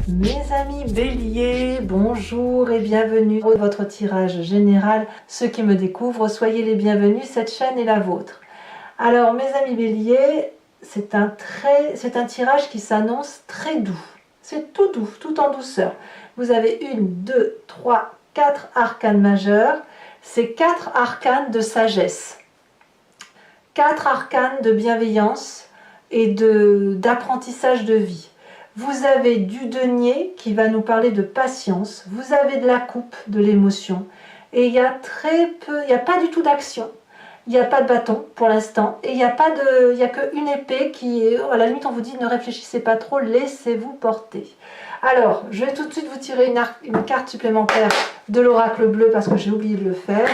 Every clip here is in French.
Mes amis béliers, bonjour et bienvenue dans votre tirage général. Ceux qui me découvrent, soyez les bienvenus, cette chaîne est la vôtre. Alors mes amis béliers, c'est un tirage qui s'annonce très doux. C'est tout doux, tout en douceur. Vous avez 1, 2, 3, 4 arcanes majeurs. C'est 4 arcanes de sagesse. 4 arcanes de bienveillance et d'apprentissage de vie. Vous avez du denier qui va nous parler de patience, vous avez de la coupe, de l'émotion, et il y a très peu, il n'y a pas du tout d'action, il n'y a pas de bâton pour l'instant, et il n'y a qu'une épée qui est, à la limite on vous dit ne réfléchissez pas trop, laissez-vous porter. Alors, je vais tout de suite vous tirer une carte supplémentaire de l'oracle bleu parce que j'ai oublié de le faire.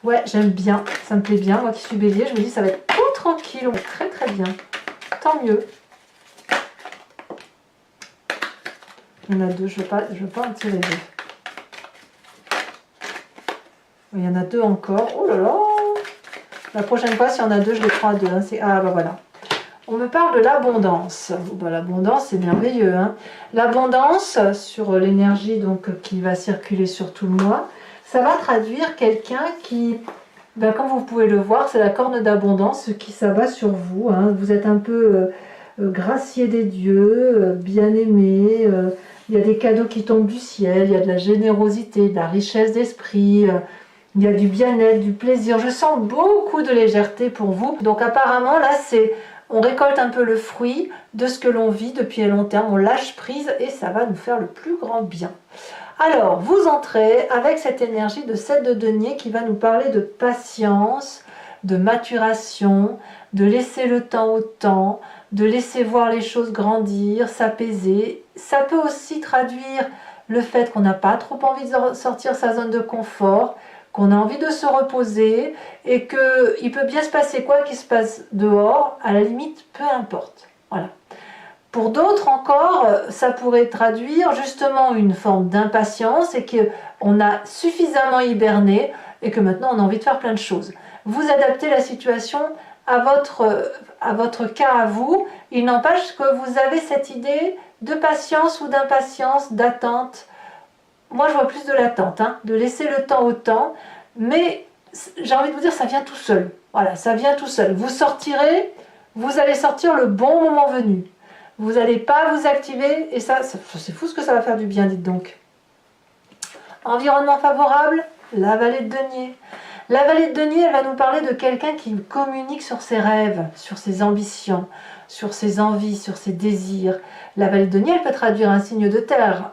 Ouais, j'aime bien, ça me plaît bien. Moi qui suis bélier, je me dis ça va être tout tranquille, on va très très bien. Tant mieux. Il y en a deux, je veux pas en tirer deux. Il y en a deux encore. Oh là là! La prochaine fois, s'il y en a deux, je les prends à deux. Hein. Ah bah voilà. On me parle de l'abondance. Bah, l'abondance, c'est merveilleux. Hein. L'abondance, sur l'énergie donc qui va circuler sur tout le mois, ça va traduire quelqu'un qui, ben, comme vous pouvez le voir, c'est la corne d'abondance qui s'abat sur vous. Hein. Vous êtes un peu gracié des dieux, bien aimé. Il y a des cadeaux qui tombent du ciel, il y a de la générosité, de la richesse d'esprit. Il y a du bien-être, du plaisir. Je sens beaucoup de légèreté pour vous. Donc apparemment, là, on récolte un peu le fruit de ce que l'on vit depuis long terme. On lâche prise et ça va nous faire le plus grand bien. Alors, vous entrez avec cette énergie de 7 de denier qui va nous parler de patience, de maturation, de laisser le temps au temps, de laisser voir les choses grandir, s'apaiser. Ça peut aussi traduire le fait qu'on n'a pas trop envie de sortir sa zone de confort, qu'on a envie de se reposer et qu'il peut bien se passer quoi qu'il se passe dehors, à la limite, peu importe. Voilà. Pour d'autres encore, ça pourrait traduire justement une forme d'impatience et qu'on a suffisamment hiberné et que maintenant on a envie de faire plein de choses. Vous adaptez la situation à votre cas à vous. Il n'empêche que vous avez cette idée de patience ou d'impatience, d'attente. Moi je vois plus de l'attente, hein, de laisser le temps au temps, mais j'ai envie de vous dire ça vient tout seul. Voilà, ça vient tout seul. Vous sortirez, vous allez sortir le bon moment venu. Vous n'allez pas vous activer et ça c'est fou ce que ça va faire du bien, dites donc. Environnement favorable, la vallée de denier. La vallée de denier, elle va nous parler de quelqu'un qui communique sur ses rêves, sur ses ambitions, sur ses envies, sur ses désirs. La vallée de denier, elle peut traduire un signe de terre,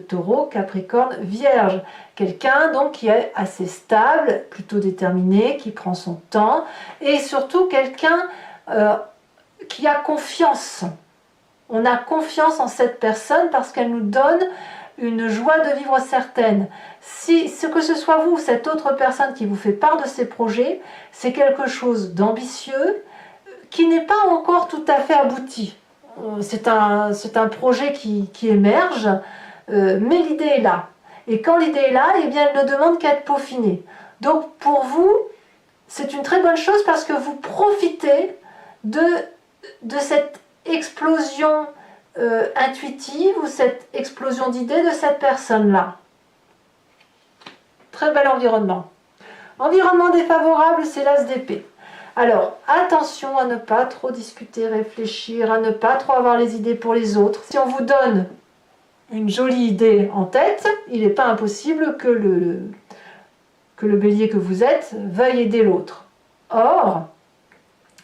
taureau, capricorne, vierge. Quelqu'un donc qui est assez stable, plutôt déterminé, qui prend son temps et surtout quelqu'un qui a confiance. On a confiance en cette personne parce qu'elle nous donne une joie de vivre certaine. Si ce que ce soit vous, cette autre personne qui vous fait part de ses projets, c'est quelque chose d'ambitieux qui n'est pas encore tout à fait abouti. C'est un projet qui émerge, mais l'idée est là. Et quand l'idée est là, eh bien, elle ne demande qu'à être peaufinée. Donc pour vous, c'est une très bonne chose parce que vous profitez de cette explosion intuitive ou cette explosion d'idées de cette personne-là. Très bel environnement. Environnement défavorable, c'est l'as d'épée. Alors, attention à ne pas trop discuter, réfléchir, à ne pas trop avoir les idées pour les autres. Si on vous donne une jolie idée en tête, il n'est pas impossible que le bélier que vous êtes veuille aider l'autre. Or,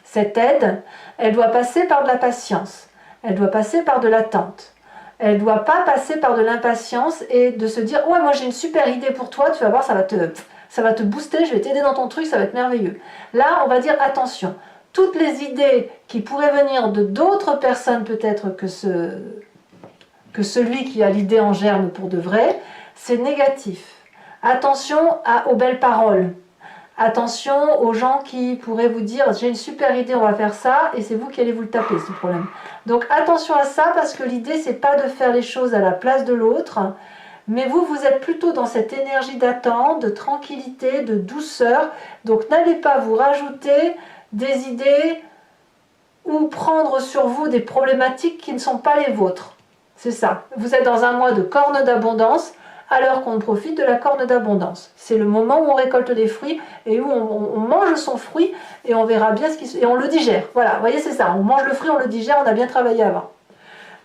cette aide, elle doit passer par de la patience, elle doit passer par de l'attente. Elle ne doit pas passer par de l'impatience et de se dire « Ouais, moi j'ai une super idée pour toi, tu vas voir, ça va te booster, je vais t'aider dans ton truc, ça va être merveilleux. » Là, on va dire « Attention, toutes les idées qui pourraient venir de d'autres personnes peut-être que celui qui a l'idée en germe pour de vrai, c'est négatif. Attention aux belles paroles. Attention aux gens qui pourraient vous dire j'ai une super idée, on va faire ça, et c'est vous qui allez vous le taper, ce problème. Donc attention à ça, parce que l'idée c'est pas de faire les choses à la place de l'autre, Mais vous, vous êtes plutôt dans cette énergie d'attente, de tranquillité, de douceur. Donc n'allez pas vous rajouter des idées ou prendre sur vous des problématiques qui ne sont pas les vôtres. C'est ça. Vous êtes dans un mois de corne d'abondance, alors qu'on profite de la corne d'abondance. C'est le moment où on récolte des fruits et où on mange son fruit et on verra bien ce qui et on le digère. Voilà, vous voyez, c'est ça. On mange le fruit, on le digère, on a bien travaillé avant.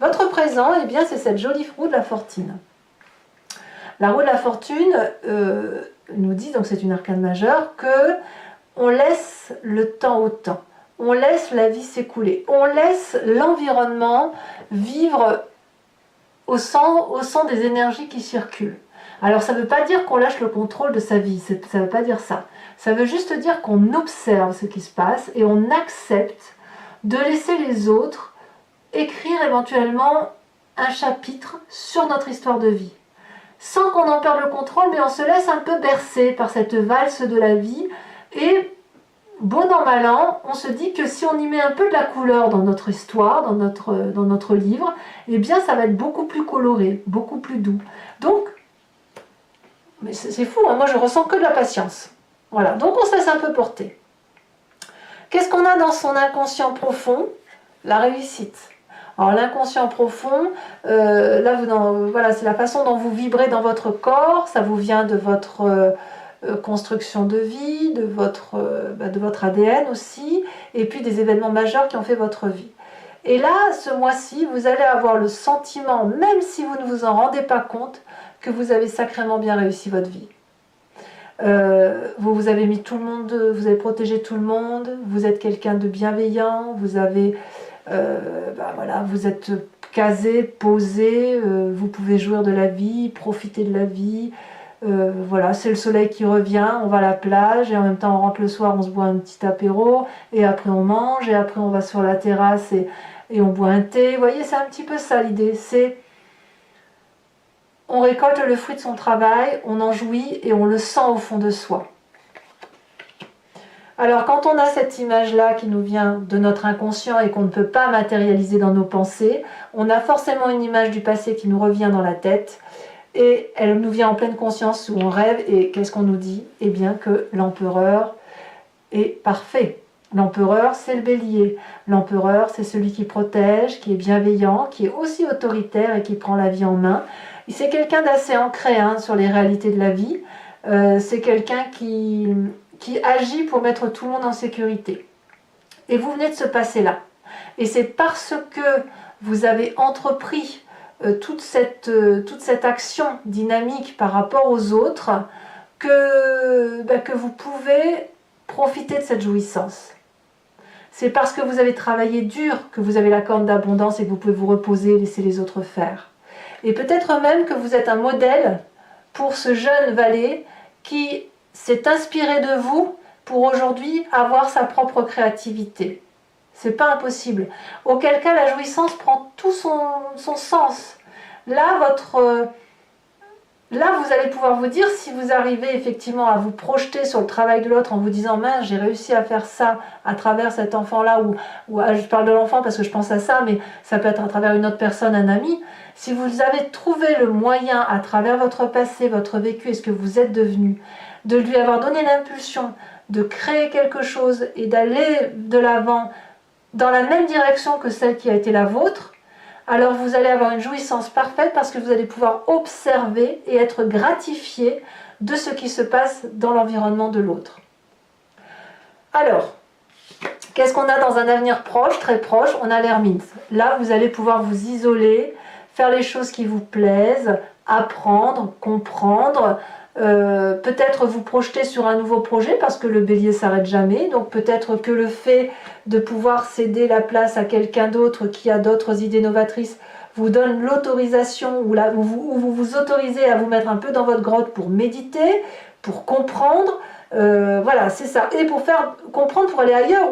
Votre présent, eh bien, c'est cette jolie roue de la fortune. La roue de la fortune nous dit, donc c'est une arcane majeure, que on laisse le temps au temps. On laisse la vie s'écouler. On laisse l'environnement vivre au sang des énergies qui circulent. Alors ça ne veut pas dire qu'on lâche le contrôle de sa vie, ça ne veut pas dire ça. Ça veut juste dire qu'on observe ce qui se passe et on accepte de laisser les autres écrire éventuellement un chapitre sur notre histoire de vie. Sans qu'on en perde le contrôle, mais on se laisse un peu bercer par cette valse de la vie et bon an, mal an, on se dit que si on y met un peu de la couleur dans notre histoire, dans notre livre, eh bien ça va être beaucoup plus coloré, beaucoup plus doux. Donc, mais c'est fou, hein, moi je ressens que de la patience. Voilà, donc on se laisse un peu porter. Qu'est-ce qu'on a dans son inconscient profond? La réussite. Alors l'inconscient profond, là voilà, c'est la façon dont vous vibrez dans votre corps, ça vous vient de votre construction de vie, de votre ADN aussi, et puis des événements majeurs qui ont fait votre vie. Et là, ce mois-ci, vous allez avoir le sentiment, même si vous ne vous en rendez pas compte, que vous avez sacrément bien réussi votre vie. Vous avez mis tout le monde, vous avez protégé tout le monde, vous êtes quelqu'un de bienveillant, vous avez, voilà, vous êtes casé, posé, vous pouvez jouir de la vie, profiter de la vie. Voilà, c'est le soleil qui revient, on va à la plage et en même temps on rentre le soir, on se boit un petit apéro et après on mange et après on va sur la terrasse et on boit un thé. Vous voyez, c'est un petit peu ça l'idée, c'est on récolte le fruit de son travail, on en jouit et on le sent au fond de soi. Alors quand on a cette image-là qui nous vient de notre inconscient et qu'on ne peut pas matérialiser dans nos pensées, on a forcément une image du passé qui nous revient dans la tête. Et elle nous vient en pleine conscience où on rêve, et qu'est-ce qu'on nous dit? Eh bien que l'empereur est parfait. L'empereur, c'est le bélier. L'empereur, c'est celui qui protège, qui est bienveillant, qui est aussi autoritaire et qui prend la vie en main. C'est quelqu'un d'assez ancré sur les réalités de la vie. C'est quelqu'un qui agit pour mettre tout le monde en sécurité. Et vous venez de se passer là. Et c'est parce que vous avez entrepris toute cette action dynamique par rapport aux autres que vous pouvez profiter de cette jouissance. C'est parce que vous avez travaillé dur que vous avez la corne d'abondance et que vous pouvez vous reposer et laisser les autres faire. Et peut-être même que vous êtes un modèle pour ce jeune valet qui s'est inspiré de vous pour aujourd'hui avoir sa propre créativité. C'est pas impossible. Auquel cas la jouissance prend tout son sens. Là, vous allez pouvoir vous dire, si vous arrivez effectivement à vous projeter sur le travail de l'autre en vous disant « mince, j'ai réussi à faire ça à travers cet enfant-là » ou je parle de l'enfant parce que je pense à ça, mais ça peut être à travers une autre personne, un ami. Si vous avez trouvé le moyen à travers votre passé, votre vécu et ce que vous êtes devenu, de lui avoir donné l'impulsion de créer quelque chose et d'aller de l'avant dans la même direction que celle qui a été la vôtre, alors vous allez avoir une jouissance parfaite parce que vous allez pouvoir observer et être gratifié de ce qui se passe dans l'environnement de l'autre. Alors, qu'est-ce qu'on a dans un avenir proche, très proche? On a l'ermite. Là, vous allez pouvoir vous isoler, faire les choses qui vous plaisent, apprendre, comprendre, peut-être vous projeter sur un nouveau projet parce que le bélier s'arrête jamais, donc peut-être que le fait de pouvoir céder la place à quelqu'un d'autre qui a d'autres idées novatrices vous donne l'autorisation ou vous vous autorisez à vous mettre un peu dans votre grotte pour méditer, pour comprendre, voilà, c'est ça, et pour faire comprendre, pour aller ailleurs,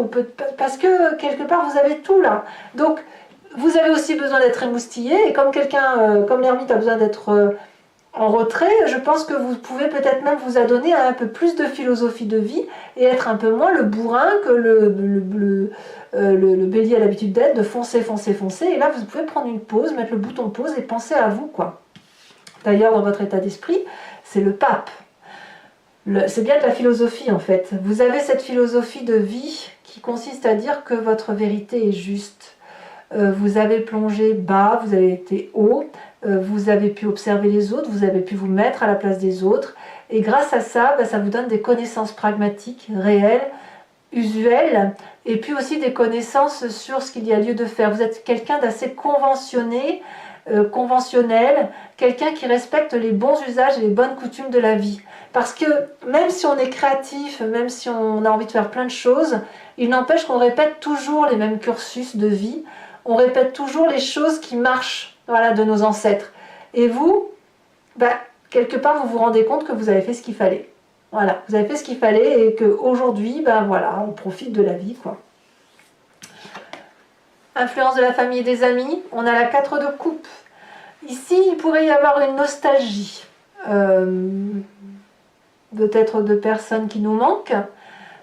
parce que quelque part vous avez tout là, donc vous avez aussi besoin d'être émoustillé, et comme comme l'ermite a besoin d'être en retrait, je pense que vous pouvez peut-être même vous adonner à un peu plus de philosophie de vie et être un peu moins le bourrin que le bélier a l'habitude d'être, de foncer, foncer, foncer. Et là, vous pouvez prendre une pause, mettre le bouton pause et penser à vous, quoi. D'ailleurs, dans votre état d'esprit, c'est le pape. C'est bien de la philosophie en fait. Vous avez cette philosophie de vie qui consiste à dire que votre vérité est juste. Vous avez plongé bas, vous avez été haut, vous avez pu observer les autres, vous avez pu vous mettre à la place des autres. Et grâce à ça, ça vous donne des connaissances pragmatiques, réelles, usuelles, et puis aussi des connaissances sur ce qu'il y a lieu de faire. Vous êtes quelqu'un d'assez conventionnel, quelqu'un qui respecte les bons usages et les bonnes coutumes de la vie. Parce que même si on est créatif, même si on a envie de faire plein de choses, il n'empêche qu'on répète toujours les mêmes cursus de vie, on répète toujours les choses qui marchent, voilà, de nos ancêtres. Et vous, quelque part, vous vous rendez compte que vous avez fait ce qu'il fallait. Voilà, vous avez fait ce qu'il fallait et qu'aujourd'hui, voilà, on profite de la vie, quoi. Influence de la famille et des amis, on a la 4 de coupe. Ici, il pourrait y avoir une nostalgie. Peut-être de personnes qui nous manquent,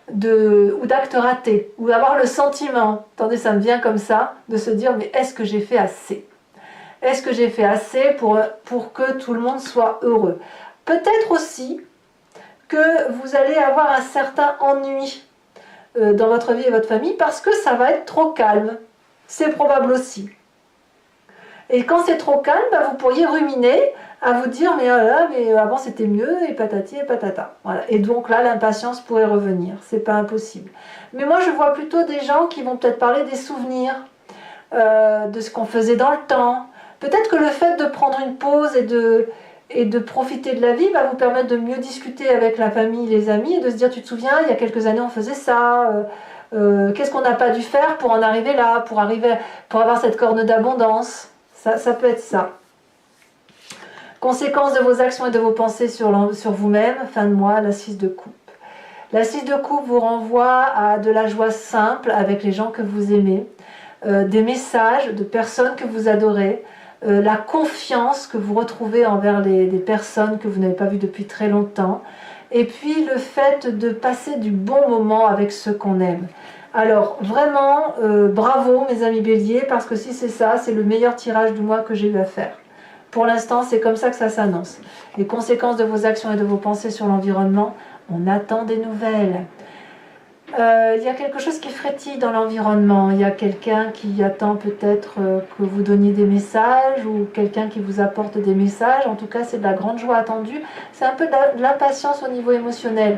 ou d'actes ratés, ou avoir le sentiment, attendez, ça me vient comme ça, de se dire, mais est-ce que j'ai fait assez? Est-ce que j'ai fait assez pour que tout le monde soit heureux? Peut-être aussi que vous allez avoir un certain ennui dans votre vie et votre famille parce que ça va être trop calme. C'est probable aussi. Et quand c'est trop calme, vous pourriez ruminer à vous dire mais avant c'était mieux et patati et patata. Voilà. Et donc là, l'impatience pourrait revenir. C'est pas impossible. Mais moi, je vois plutôt des gens qui vont peut-être parler des souvenirs, de ce qu'on faisait dans le temps. Peut-être que le fait de prendre une pause et de profiter de la vie va vous permettre de mieux discuter avec la famille, les amis et de se dire tu te souviens, il y a quelques années on faisait ça. Qu'est-ce qu'on n'a pas dû faire pour en arriver là, pour avoir cette corne d'abondance. Ça peut être ça. Conséquences de vos actions et de vos pensées sur vous-même, fin de mois, la 6 de coupe. La 6 de coupe vous renvoie à de la joie simple avec les gens que vous aimez, des messages de personnes que vous adorez, la confiance que vous retrouvez envers des personnes que vous n'avez pas vues depuis très longtemps, et puis le fait de passer du bon moment avec ceux qu'on aime. Alors vraiment, bravo mes amis béliers, parce que si c'est ça, c'est le meilleur tirage du mois que j'ai eu à faire. Pour l'instant, c'est comme ça que ça s'annonce. Les conséquences de vos actions et de vos pensées sur l'environnement, on attend des nouvelles. Il y a quelque chose qui frétille dans l'environnement. Il y a quelqu'un qui attend peut-être que vous donniez des messages ou quelqu'un qui vous apporte des messages. En tout cas, c'est de la grande joie attendue. C'est un peu de l'impatience au niveau émotionnel.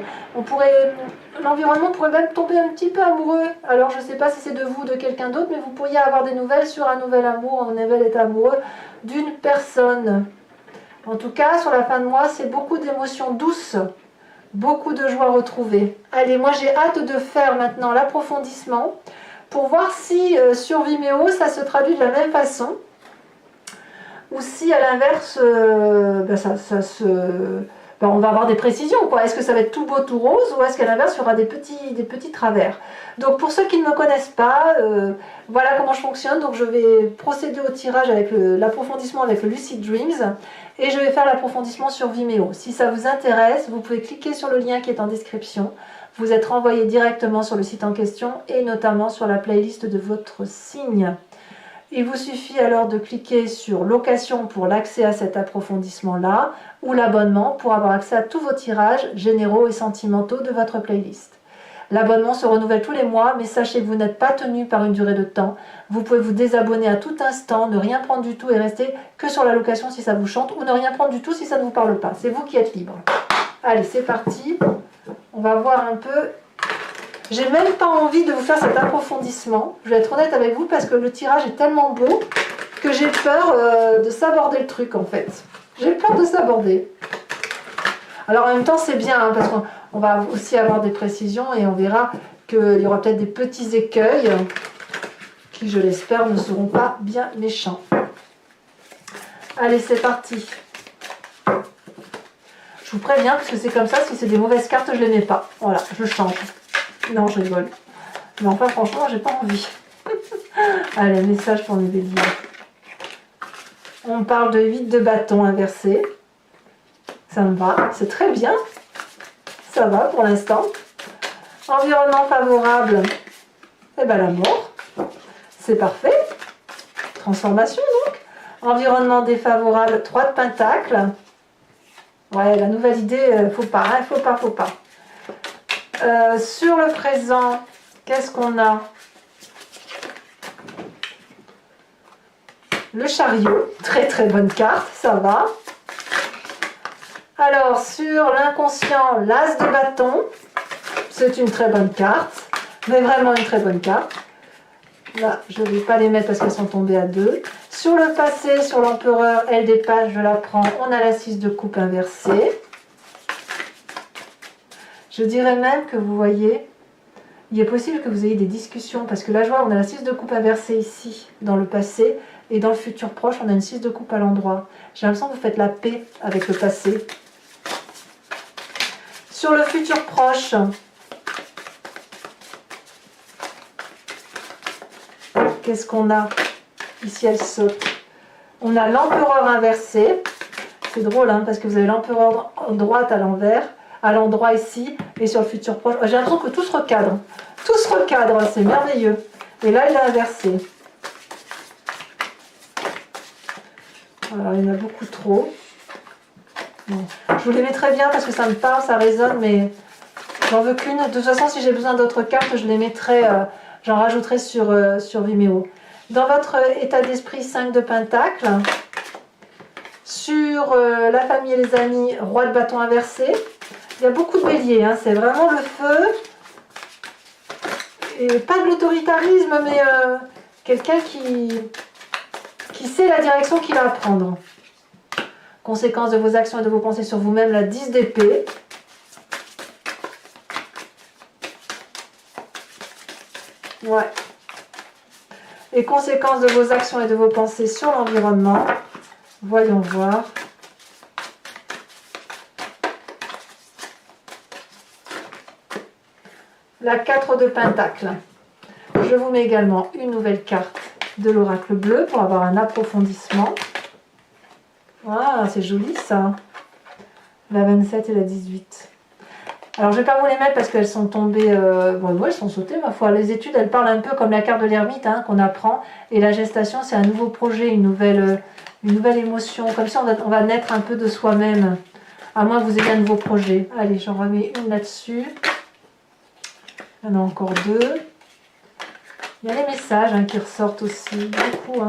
L'environnement pourrait même tomber un petit peu amoureux. Alors, je ne sais pas si c'est de vous ou de quelqu'un d'autre, mais vous pourriez avoir des nouvelles sur un nouvel amour, un nouvel état amoureux d'une personne. En tout cas, sur la fin de mois, c'est beaucoup d'émotions douces. Beaucoup de joie retrouvée. Allez, moi j'ai hâte de faire maintenant l'approfondissement pour voir si sur Vimeo ça se traduit de la même façon ou si à l'inverse on va avoir des précisions, quoi. Est-ce que ça va être tout beau, tout rose, ou est-ce qu'à l'inverse il y aura des petits travers? Donc pour ceux qui ne me connaissent pas, voilà comment je fonctionne. Donc je vais procéder au tirage avec l'approfondissement avec le Lucid Dreams. Et je vais faire l'approfondissement sur Vimeo. Si ça vous intéresse, vous pouvez cliquer sur le lien qui est en description. Vous êtes renvoyé directement sur le site en question et notamment sur la playlist de votre signe. Il vous suffit alors de cliquer sur location pour l'accès à cet approfondissement-là ou l'abonnement pour avoir accès à tous vos tirages généraux et sentimentaux de votre playlist. L'abonnement se renouvelle tous les mois, mais sachez que vous n'êtes pas tenu par une durée de temps. Vous pouvez vous désabonner à tout instant, ne rien prendre du tout et rester que sur la location si ça vous chante, ou ne rien prendre du tout si ça ne vous parle pas. C'est vous qui êtes libre. Allez, c'est parti. On va voir un peu. J'ai même pas envie de vous faire cet approfondissement. Je vais être honnête avec vous parce que le tirage est tellement beau que j'ai peur de saborder le truc en fait. J'ai peur de saborder. Alors en même temps c'est bien parce qu'on va aussi avoir des précisions et on verra qu'il y aura peut-être des petits écueils qui, je l'espère, ne seront pas bien méchants. Allez, c'est parti. Je vous préviens parce que c'est comme ça, si c'est des mauvaises cartes, je ne les mets pas. Voilà, je change. Non, je rigole. Mais enfin, franchement, j'ai pas envie. Allez, message pour mes béliers. On parle de 8 de bâton inversé. Ça me va, c'est très bien. Ça va pour l'instant. Environnement favorable. Eh bien, l'amour. C'est parfait. Transformation, donc. Environnement défavorable, 3 de pentacles. Ouais, la nouvelle idée, faut pas, hein, faut pas. Sur le présent, qu'est-ce qu'on a? Le chariot, très très bonne carte, ça va. Alors, sur l'inconscient, l'as de bâton, c'est une très bonne carte, mais vraiment une très bonne carte. Là, je ne vais pas les mettre parce qu'elles sont tombées à 2. Sur le passé, sur l'empereur, elle des pages, je la prends, on a la 6 de coupe inversée. Je dirais même que vous voyez, il est possible que vous ayez des discussions, parce que là, je vois, on a la 6 de coupe inversée ici, dans le passé, et dans le futur proche, on a une 6 de coupe à l'endroit. J'ai l'impression que vous faites la paix avec le passé. Sur le futur proche, qu'est-ce qu'on a? Ici, elle saute. On a l'empereur inversé. C'est drôle, hein, parce que vous avez l'empereur droite à l'envers, à l'endroit ici, et sur le futur proche. J'ai l'impression que tout se recadre. Tout se recadre, c'est merveilleux. Et là, il est inversé. Alors, il y en a beaucoup trop. Bon. Je vous les mettrai bien parce que ça me parle, ça résonne, mais j'en veux qu'une. De toute façon, si j'ai besoin d'autres cartes, je les mettrai, j'en rajouterai sur Vimeo. Dans votre état d'esprit, 5 de pentacles. Sur la famille et les amis, roi de bâton inversé. Il y a beaucoup de béliers, hein, c'est vraiment le feu. Et pas de l'autoritarisme, mais quelqu'un qui sait la direction qu'il va prendre. Conséquences de vos actions et de vos pensées sur vous-même, la 10 d'épée. Ouais. Et conséquences de vos actions et de vos pensées sur l'environnement. Voyons voir. La 4 de pentacles. Je vous mets également une nouvelle carte de l'oracle bleu pour avoir un approfondissement. Ah, c'est joli ça. La 27 et la 18. Alors, je ne vais pas vous les mettre parce qu'elles sont tombées... bon, ouais, elles sont sautées, ma foi. Les études, elles parlent un peu comme la carte de l'ermite, hein, qu'on apprend. Et la gestation, c'est un nouveau projet, une nouvelle émotion. Comme ça, on va naître un peu de soi-même. À moins que vous ayez un nouveau projet. Allez, j'en remets une là-dessus. Il y en a encore 2. Il y a les messages, hein, qui ressortent aussi. Beaucoup, hein.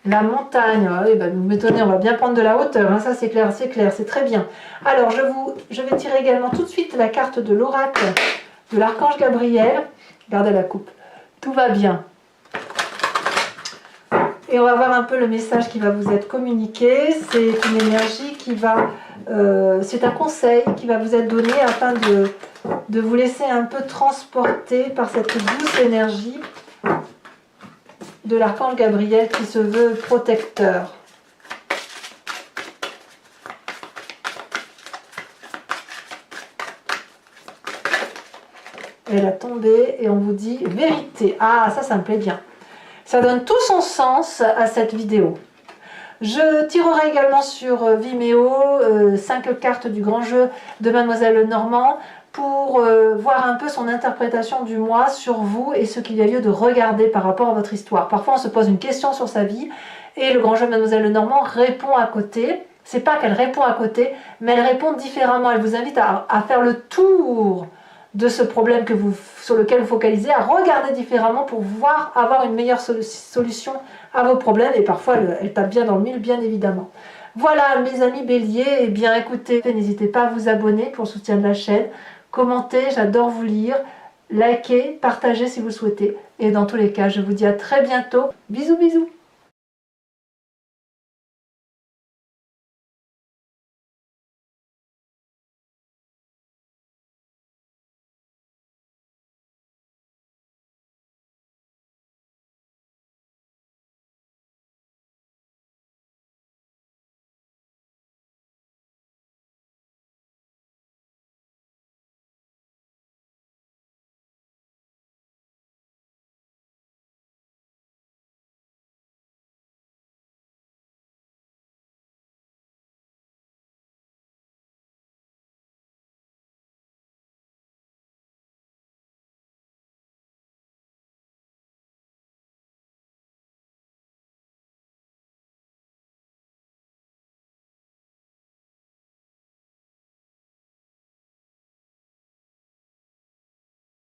La montagne, oui, bah, vous m'étonnez, on va bien prendre de la hauteur, hein, ça c'est clair, c'est très bien. Alors je vais tirer également tout de suite la carte de l'oracle de l'archange Gabriel. Regardez la coupe, tout va bien. Et on va voir un peu le message qui va vous être communiqué. C'est une énergie qui va, c'est un conseil qui va vous être donné afin de vous laisser un peu transporter par cette douce énergie de l'archange Gabriel qui se veut protecteur. Elle a tombé et on vous dit vérité. Ah, ça me plaît bien. Ça donne tout son sens à cette vidéo. Je tirerai également sur Vimeo 5 cartes du grand jeu de Mademoiselle Lenormand pour voir un peu son interprétation du mois sur vous et ce qu'il y a lieu de regarder par rapport à votre histoire. Parfois on se pose une question sur sa vie et le grand jeu de Mademoiselle Lenormand répond à côté. C'est pas qu'elle répond à côté, mais elle répond différemment. Elle vous invite à faire le tour de ce problème sur lequel vous focalisez, à regarder différemment pour avoir une meilleure solution à vos problèmes. Et parfois elle tape bien dans le mille, bien évidemment. Voilà mes amis béliers, et bien écoutez, n'hésitez pas à vous abonner pour le soutien de la chaîne. Commentez, j'adore vous lire, likez, partagez si vous le souhaitez. Et dans tous les cas, je vous dis à très bientôt. Bisous bisous.